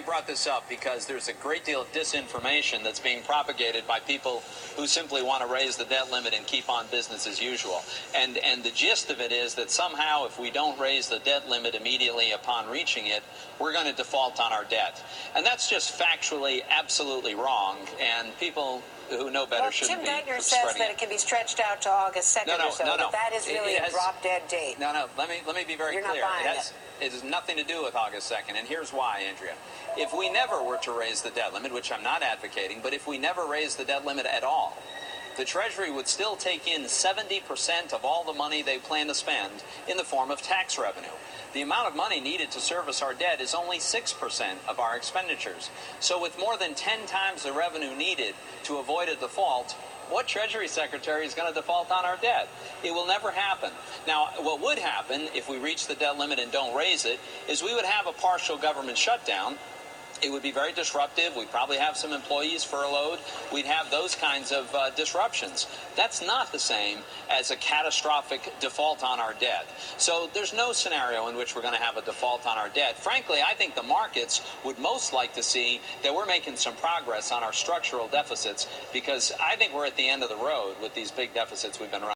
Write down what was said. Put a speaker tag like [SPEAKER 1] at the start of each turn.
[SPEAKER 1] brought this up because there's a great deal of disinformation that's being propagated by people who simply want to raise the debt limit and keep on business as usual. And the gist of it is that somehow if we don't raise the debt limit immediately upon reaching it, we're going to default on our debt. And that's just factually absolutely wrong, and people who know better shouldn't be spreading it.
[SPEAKER 2] Tim Geithner says that it can be stretched out to August 2nd or so, but that is really a drop-dead date.
[SPEAKER 1] No, let me be very clear. It has nothing to do with August 2nd, and here's why, Andrea. If we never were to raise the debt limit, which I'm not advocating, but if we never raise the debt limit at all, the Treasury would still take in 70% of all the money they plan to spend in the form of tax revenue. The amount of money needed to service our debt is only 6% of our expenditures. So with more than 10 times the revenue needed to avoid a default, what Treasury Secretary is going to default on our debt? It will never happen. Now, what would happen if we reach the debt limit and don't raise it is we would have a partial government shutdown. It would be very disruptive. We'd probably have some employees furloughed. We'd have those kinds of disruptions. That's not the same as a catastrophic default on our debt. So there's no scenario in which we're going to have a default on our debt. Frankly, I think the markets would most like to see that we're making some progress on our structural deficits, because I think we're at the end of the road with these big deficits we've been running.